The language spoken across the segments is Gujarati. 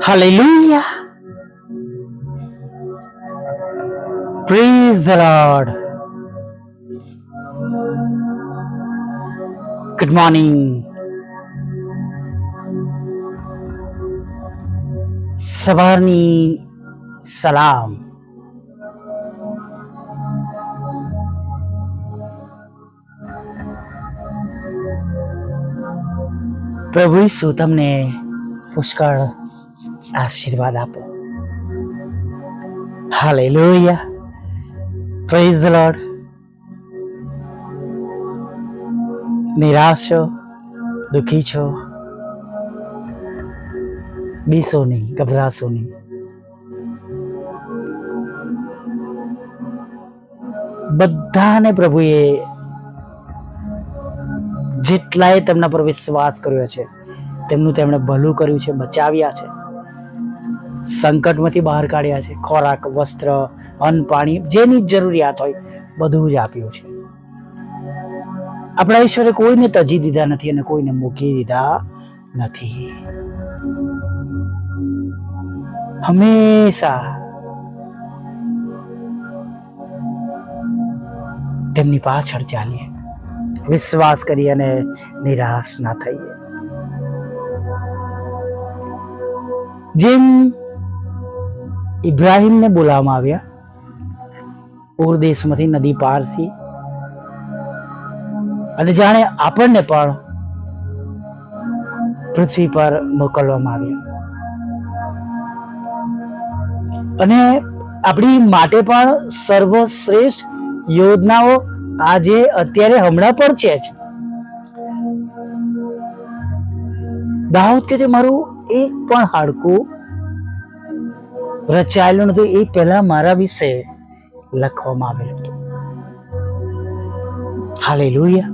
Hallelujah. Praise the Lord. Good morning. સવારની સલામ. પ્રભુ ઈસુ તમને પુષ્કળ આશીર્વાદ આપો. હાલેલુયા. Praise the lord. નિરાશ છો, દુઃખી છો, બીસો નહીં, ગભરાશો નહીં. બધાને પ્રભુએ જેટલાએ તેમના પર વિશ્વાસ કર્યો છે તેમનું તેમણે ભલું કર્યું છે, બચાવ્યા છે, સંકટમાંથી બહાર કાઢ્યા છે, ખોરાક, વસ્ત્ર, અન્ન, પાણી, જેની જરૂરિયાત હોય બધું જ આપ્યું છે. આપણા ઈશ્વરે કોઈને તજી દીધા નથી અને કોઈને મૂકી દીધા નથી. હંમેશા તેમની પાછળ ચાલીએ, વિશ્વાસ કરી અને નિરાશ ના થઈએ. જેમ ઇબ્રાહીમને બોલાવવામાં આવ્યા પૂર દેશમાંથી, નદી પારથી, અને જાણે આપણને પણ પૃથ્વી પર મોકલવામાં આવ્યા અને આપણી માટે પણ સર્વશ્રેષ્ઠ યોજનાઓ આજે અત્યારે હમણાં પર છે જ. દાઉદ કે છે મારું એક પણ હાડકું રચાયેલું નતું, એ પહેલા મારા વિશે લખવામાં આવેલું હતું. હાલેલુયા.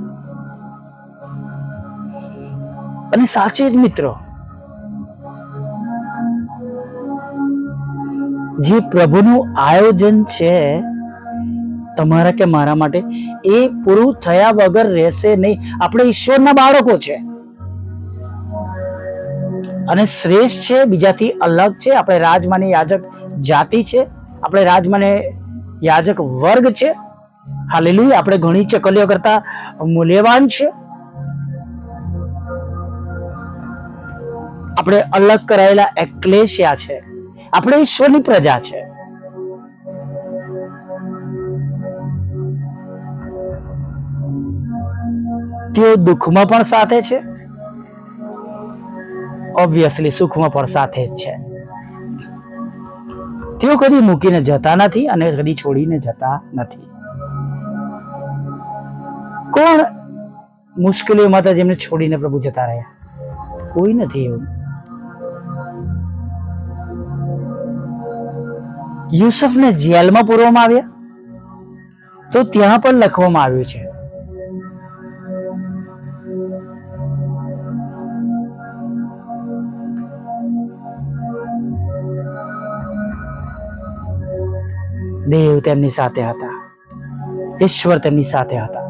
અને સાચે જ મિત્રો, જે પ્રભુનું આયોજન છે તમારા કે મારા માટે, એ પૂરું થયા વગર રહેશે નહીં. આપણે ઈશ્વરના બાળકો છે અને શ્રેષ્ઠ છે, બીજાથી અલગ છે. આપણે રાજમાની યાજક જાતિ છે, આપણે રાજમાને યાજક વર્ગ છે. હાલેલુયા. આપણે ઘણી ચકલીઓ કરતા મૂલ્યવાન છે. આપણે અલગ કરાયેલા એક્લેશિયા છે. આપણે ઈશ્વરની પ્રજા છે. તેઓ દુઃખમાં પણ સાથે છે, ઓબ્વિયસલી સુખમાં પણ સાથે જ છે. તેઓ કદી મૂકીને જતા નથી અને કદી છોડીને જતા નથી. કોણ મુશ્કેલીઓમાં હતા જેમને છોડીને પ્રભુ જતા રહ્યા? કોઈ નથી એવું. યુસુફને જેલમાં પૂરવામાં આવ્યા તો ત્યાં પણ લખવામાં આવ્યું છે દેવ તેમની સાથે હતા, ઈશ્વર તેમની સાથે હતા.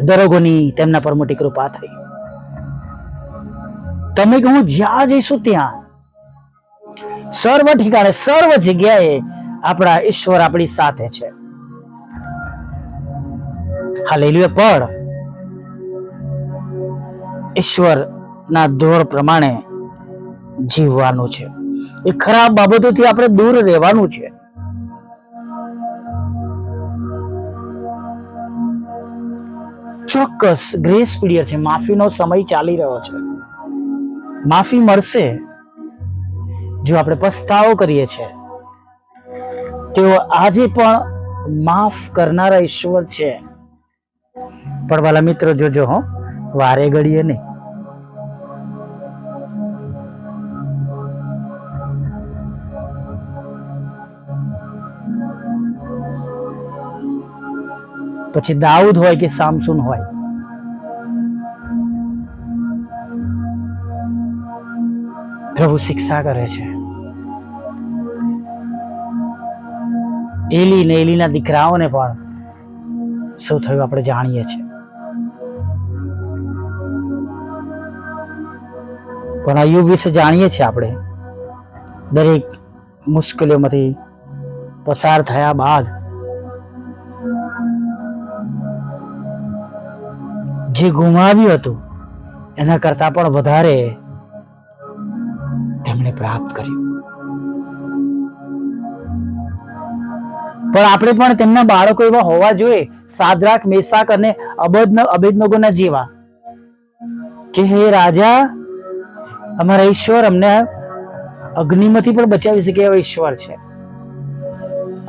દરોગોની તેમના પર મોટી કૃપા થઈ. તમે કહું જ્યાં જઈશું ત્યાં, સર્વ ઠેકાણે, સર્વ જગ્યાએ આપણા ઈશ્વર આપણી સાથે છે. હાલેલુયા. પણ ઈશ્વરના દોર પ્રમાણે જીવવાનું છે. એ ખરાબ બાબતોથી આપણે દૂર રહેવાનું છે. ચોક્કસ ગ્રેસ પીરિયડ છે, માફીનો સમય ચાલી રહ્યો છે. માફી મળશે જો આપણે પસ્તાવો કરીએ છીએ. તેઓ આજે પણ માફ કરનારા ઈશ્વર છે. પણ વાલા મિત્રો જોજો હો, વારે ઘડીએ નહીં. પછી દાઉદ હોય કે સામસુન હોય, પ્રભુ શિક્ષા કરે છે. એલી ને એલીના દીકરાઓને પણ શું થયું આપણે જાણીએ છીએ. પણ અય્યુબ વિશે જાણીએ છીએ આપણે, દરેક મુશ્કેલીઓમાંથી પસાર થયા બાદ જે ગુમાવ્યું હતું એના કરતા પણ વધારે તેમણે પ્રાપ્ત કર્યું. પણ આપણે પણ તેમના બાળકો એવા હોવા જોઈએ, સાદ્રાક, મેસાક અને અબેદનગોના જેવા, કે હે રાજા, અમારા ઈશ્વર અમને અગ્નિમાંથી પણ બચાવી શકે એવા ઈશ્વર છે,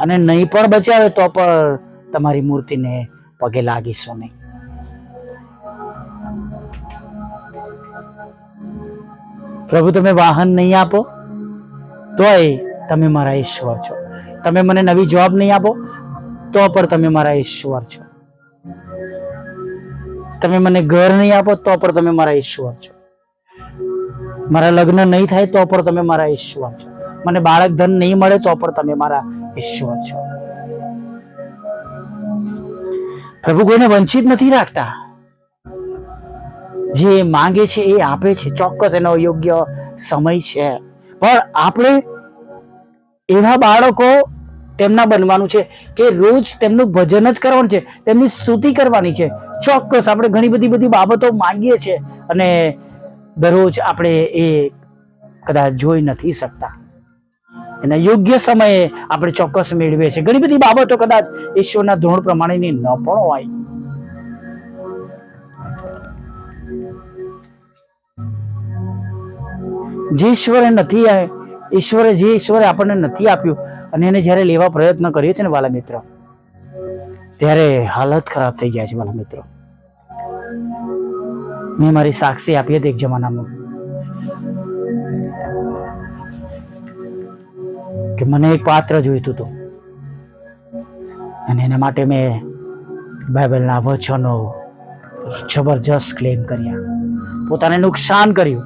અને નહીં પણ બચાવે તો પણ તમારી મૂર્તિને પગે લાગીશું નહીં. પ્રભુ, તમે વાહન નહીં આપો તોય તમે મારા ઈશ્વર છો. તમે મને નવી જોબ નહીં આપો તો પણ તમે મારા ઈશ્વર છો. તમે મને ઘર નહીં આપો તો પણ તમે મારા ઈશ્વર છો. મારા લગ્ન નહીં થાય તો પણ તમે મારા ઈશ્વર છો. મને બાળક ધન નહીં મળે તો પણ તમે મારા ઈશ્વર છો. પ્રભુ કોઈને વંચિત નથી રાખતા. જે માંગે છે એ આપે છે. ચોક્કસ એનો યોગ્ય સમય છે. પણ આપણે એવા બાળકો તેમના બનવાનું છે કે રોજ તેમનું ભજન જ કરવાનું છે, તેમની સ્તુતિ કરવાની છે. ચોક્કસ આપણે ઘણી બધી બાબતો માંગીએ છીએ અને દરરોજ આપણે એ કદાચ જોઈ નથી શકતા. એના યોગ્ય સમયે આપણે ચોક્કસ મેળવીએ છીએ. ઘણી બધી બાબતો કદાચ ઈશ્વરના ધોરણ પ્રમાણેની ન પણ હોય. જે ઈશ્વરે આપણને નથી આપ્યું અને એને જ્યારે લેવા પ્રયત્ન કરીએ છીએ ને વાલા મિત્રો, ત્યારે હાલત ખરાબ થઈ જાય છે વાલા મિત્રો. મેં મારી સાક્ષી આપી હતી એક જમાનામાં કે મને એક પાત્ર જોઈતું હતું અને એના માટે મેં બાઇબલના વચનો જબરજસ્ત ક્લેમ કર્યા, પોતાને નુકસાન કર્યું,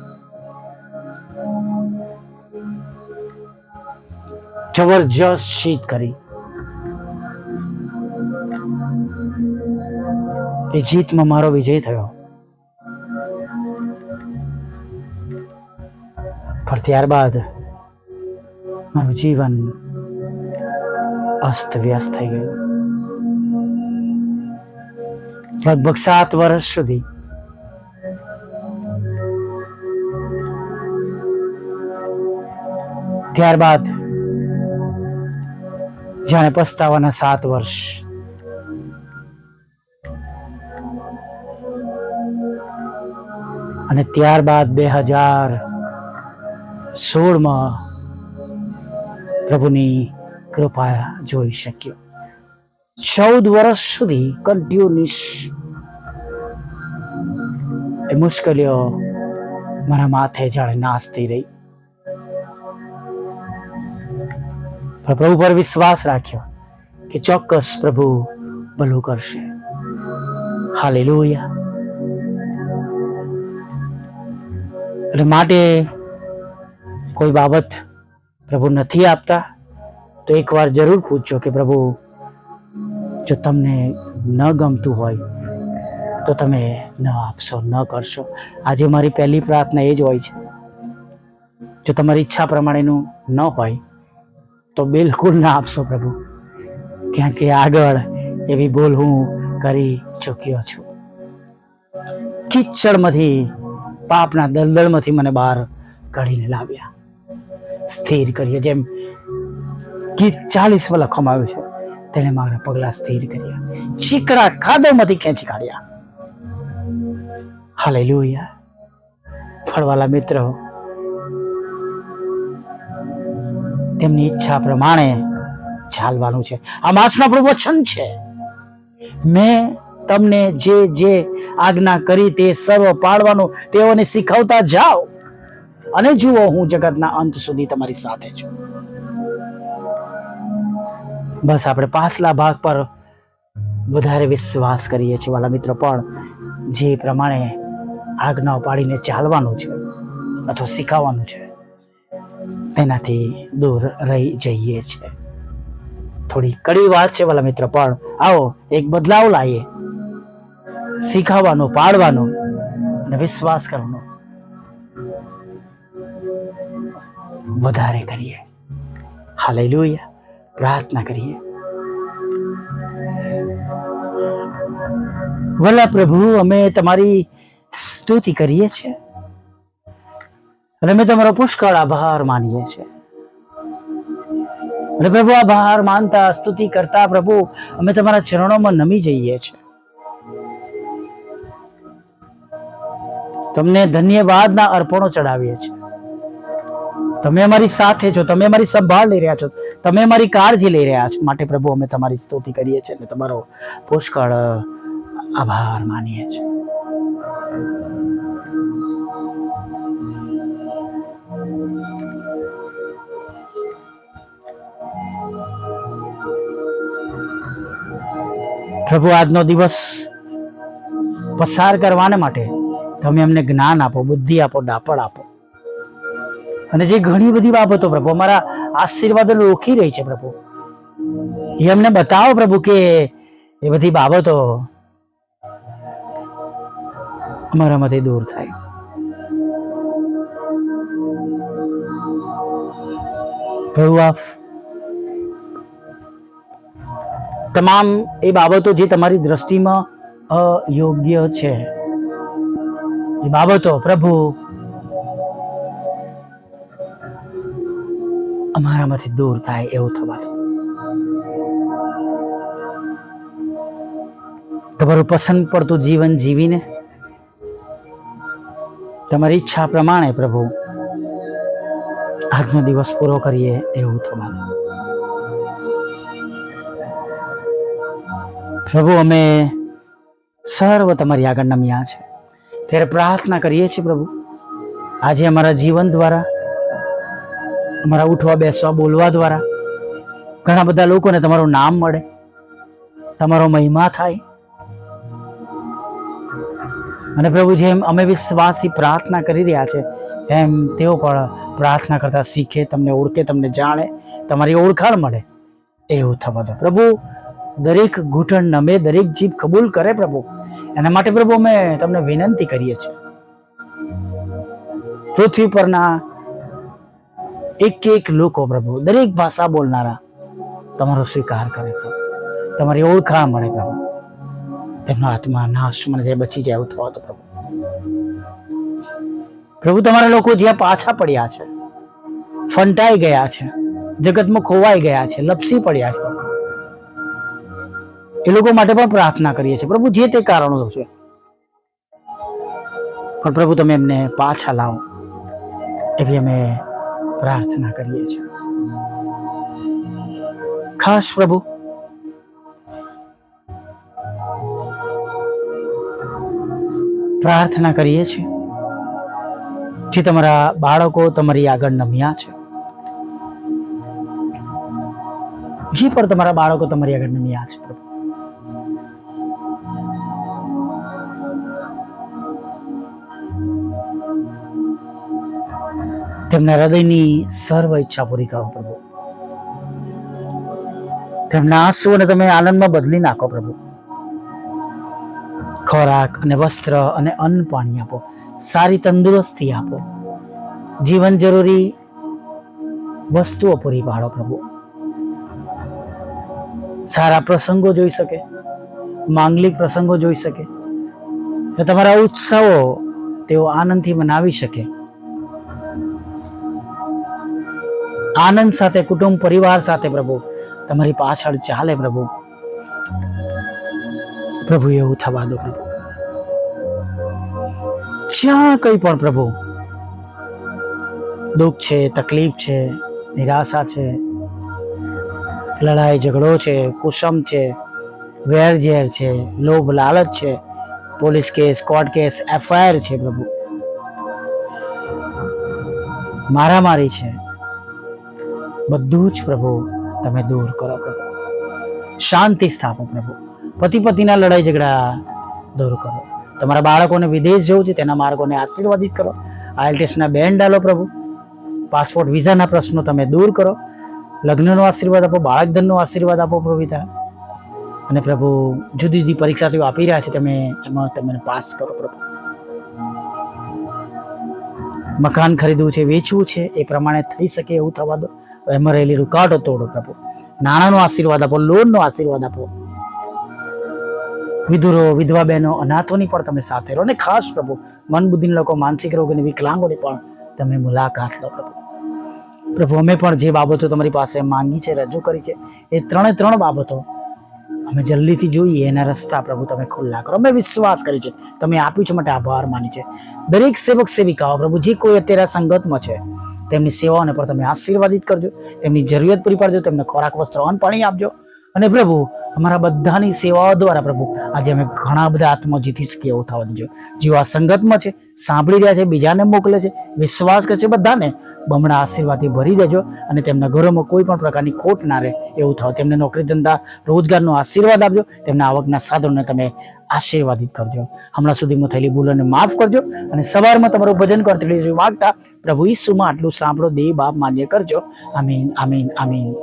જબરજસ્ત શીત કરી. એ જીતમાં મારો વિજય થયો. પણ ત્યારબાદ મારું જીવન અસ્ત વ્યસ્ત થઈ ગયું. લગભગ 7 વર્ષ સુધી ત્યારબાદ જાણે પસ્તાવાના 7 વર્ષ, અને ત્યારબાદ 2016માં પ્રભુની કૃપા જોઈ શક્યો. 14 વર્ષ સુધી કન્ટિન્યુઅસ એ મુશ્કેલીઓ મારા માથે જાણે નાસતી રહી. પ્રભુ પર વિશ્વાસ રાખ્યો કે ચોક્કસ પ્રભુ ભલું કરશે. હાલેલુયા. એટલે માટે કોઈ બાબત પ્રભુ નથી આપતા તો એકવાર જરૂર પૂછજો કે પ્રભુ, જો તમને ન ગમતું હોય તો તમે ન આપશો, ન કરશો. આજે મારી પહેલી પ્રાર્થના એ જ હોય છે, જો તમારી ઈચ્છા પ્રમાણેનું ન હોય તો બિલકુલ ના આપશો પ્રભુ, કારણ કે આગળ એવી ભૂલ હું કરી ચૂક્યો છું. કિચડમાંથી, પાપના દલદલમાંથી મને બહાર કાઢીને લાવ્યા, સ્થિર કર્યો. જેમ ગીત 40 લખવામાં આવ્યું છે, તેણે મારા પગલા સ્થિર કર્યા, ચીકણા ખાડોમાંથી ખેંચી કાઢ્યા. હાલેલુયા. ફળવાલા મિત્રો, તેમની ઈચ્છા પ્રમાણે ચાલવાનું છે. આ માસનું પ્રવચન છે. મેં તમને જે આજ્ઞા કરી તે સર્વ પાળવાનું તેઓને શીખવતા જાઓ, અને જુઓ હું જગતના અંત સુધી તમારી સાથે છું. બસ આપણે પાછલા ભાગ પર વધારે વિશ્વાસ કરીએ છીએ વાલા મિત્રો, પણ જે પ્રમાણે આજ્ઞાઓ પાડીને ચાલવાનું છે અથવા શીખવવાનું છે તેનાથી દૂર રહી જઈએ છીએ. થોડી કડવી વાત છે વાલા મિત્રો, પણ આવો એક બદલાવ લાવીએ. શીખવવાનું, પાડવાનું અને વિશ્વાસ કરવાનો વધારે કરીએ. હાલેલુયા. પ્રાર્થના કરીએ. વલ્લા પ્રભુ, અમે તમારી સ્તુતિ કરીએ છીએ અને અમે તમારો પુષ્કળ આભાર માનીએ છીએ. અને પ્રભુ, આભાર માનતા, સ્તુતિ કરતા પ્રભુ અમે તમારા ચરણોમાં નમી જઈએ છીએ. તમને ધન્યવાદના અર્પણો ચડાવીએ છીએ. તમે અમારી સાથે છો, તમે અમારી સંભાળ લઈ રહ્યા છો, તમે અમારી કાળજી લઈ રહ્યા છો. માટે પ્રભુ અમે તમારી સ્તુતિ કરીએ છીએ અને તમારો પુષ્કળ આભાર માનીએ છીએ. પ્રભુ, આજનો દિવસ પસાર કરવાને માટે તમે અમને જ્ઞાન આપો, બુદ્ધિ આપો, ડાપણ આપો. અને જે ઘણી બધી બાબતો પ્રભુ અમારા આશીર્વાદો રોકી રહી છે પ્રભુ, એ અમને બતાવો પ્રભુ કે એ બધી બાબતો અમારામાંથી દૂર થાય. પ્રભુ, આપ તમામ એ બાબતો જે તમારી દ્રષ્ટિમાં અયોગ્ય છે, એ બાબતો પ્રભુ અમારામાંથી દૂર થાય એવું થવા દો. તમારું પસંદ પડતું જીવન જીવીને તમારી ઈચ્છા પ્રમાણે પ્રભુ આજનો દિવસ પૂરો કરીએ એવું થવા દો. પ્રભુ, અમે સર્વ તમારી આગળ નમ્યા છે. ત્યારે પ્રાર્થના કરીએ છીએ પ્રભુ, આજે અમારા જીવન દ્વારા, અમારા ઉઠવા બેસવા બોલવા દ્વારા ઘણા બધા લોકોને તમારું નામ મળે, તમારો મહિમા થાય. અને પ્રભુ, જેમ અમે વિશ્વાસથી પ્રાર્થના કરી રહ્યા છે એમ તેઓ પણ પ્રાર્થના કરતા શીખે, તમને ઓળખે, તમને જાણે, તમારી ઓળખાણ મળે એવું થવા દો. પ્રભુ, દરેક ઘૂંટણ નમે, દરેક જીભ કબૂલ કરે પ્રભુ. એના માટે પ્રભુ અમે તમને વિનંતી કરીએ છીએ, પૃથ્વી પરના એક એક લોકો પ્રભુ, દરેક ભાષા બોલનારા તમારો સ્વીકાર કરે પ્રભુ, તમારી ઓળખાણ મળે પ્રભુ, તેમનો આત્મા નાશ મને જાય, બચી જાય એવું થવા દો પ્રભુ. પ્રભુ, તમારા લોકો જ્યાં પાછા પડ્યા છે, ફંટાઈ ગયા છે, જગતમાં ખોવાઈ ગયા છે, લપસી પડ્યા છે, એ લોકો માટે પણ પ્રાર્થના કરીએ છીએ પ્રભુ, જે તે કારણો છે. પણ પ્રભુ, તમે એમને પાછા લાવો એવી અમે પ્રાર્થના કરીએ છીએ. ખાસ પ્રભુ, પ્રાર્થના કરીએ છીએ જે તમારા બાળકો તમારી આગળ નમ્યા છે, જે પણ તમારા બાળકો તમારી આગળ નમ્યા છે પ્રભુ, તેમના હૃદયની સર્વ ઈચ્છા પૂરી કરો પ્રભુ. તેમના આંસુઓને તમે આનંદમાં બદલી નાખો પ્રભુ. ખોરાક અને વસ્ત્ર અને અન્ન પાણી આપો, સારી તંદુરસ્તી આપો, જીવન જરૂરી વસ્તુઓ પૂરી પાડો પ્રભુ. સારા પ્રસંગો જોઈ શકે, માંગલિક પ્રસંગો જોઈ શકે, તમારા ઉત્સવો તેઓ આનંદથી મનાવી શકે. આનંદ સાથે કુટુંબ પરિવાર સાથે પ્રભુ તમારી પાછળ ચાલે પ્રભુ. પ્રભુ, એવું થવા દો પ્રભુ. જ્યાં કઈ પણ પ્રભુ દુઃખ છે, તકલીફ છે, નિરાશા છે, લડાઈ ઝઘડો છે, કુસમ છે, વેર ઝેર છે, લોભ લાલચ છે, police case, court case, FIR છે પ્રભુ, મારામારી છે, બધું જ પ્રભુ તમે દૂર કરો પ્રભુ. શાંતિ સ્થાપો પ્રભુ. પતિ પતિના લડાઈ ઝઘડા દૂર કરો. તમારા બાળકોને વિદેશ જવું છે તેના માર્ગોને આશીર્વાદિત કરો. IELTSના બેન્ડ ડાલો પ્રભુ. પાસપોર્ટ વિઝાના પ્રશ્નો તમે દૂર કરો. લગ્નનો આશીર્વાદ આપો, બાળકધનનો આશીર્વાદ આપો પ્રભુ પિતા. અને પ્રભુ, જુદી જુદી પરીક્ષા તેઓ આપી રહ્યા છે, તમે એમાં તમને પાસ કરો પ્રભુ. મકાન ખરીદવું છે, વેચવું છે, એ પ્રમાણે થઈ શકે એવું થવા દો. એમાં રહેલી રૂકાવટો તોડો પ્રભુ. નાણાંનો આશીર્વાદ આપો, લોનનો આશીર્વાદ આપો. વિધુરો, વિધવા બહેનો, અનાથોની પણ તમે સાથે રહો. અને ખાસ પ્રભુ મન બુદ્ધિના લોકો, માનસિક રોગ અને વિકલાંગોની પણ તમે મુલાકાત લો પ્રભુ. પ્રભુ અમે પણ જે બાબતો તમારી પાસે માંગી છે, રજૂ કરી છે, એ ત્રણ બાબતો અમે જલ્દીથી જોઈએ એના રસ્તા પ્રભુ તમે ખુલ્લા કરો. અમે વિશ્વાસ કરી છે, તમે આપ્યું છે માટે આભાર માની છે. દરેક સેવક સેવિકાઓ પ્રભુ જે કોઈ અત્યારે સંગતમાં છે તેમની સેવાઓને પણ તમે આશીર્વાદિત કરજો, તેમની જરૂરિયાત પૂરી પાડજો, તેમને ખોરાક, વસ્ત્ર, અન્ન, પાણી આપજો. અને પ્રભુ અમારા બધાની સેવાઓ દ્વારા પ્રભુ આજે અમે ઘણા બધા આત્મા જીતી શકીએ એવું થવા દેજો. જેઓ આ સંગતમાં છે, સાંભળી રહ્યા છે, બીજાને મોકલે છે, વિશ્વાસ કરે છે, બધાને બમણા આશીર્વાદથી ભરી દેજો. અને તેમના ઘરોમાં કોઈ પણ પ્રકારની ખોટ ના રહે એવું થાવ. તેમને નોકરી, ધંધા, રોજગારનો આશીર્વાદ આપજો. તેમના આવકના સાધનોને તમે આશીર્વાદિત કરજો. હમણાં સુધીમાં થયેલી ભૂલોને માફ કરજો. અને સવારમાં તમારું ભજન કરતી માગતા પ્રભુ ઈસુમાં આટલું સાંભળો, દેવ બાપ માન્ય કરજો. આમીન, આમીન, આમીન.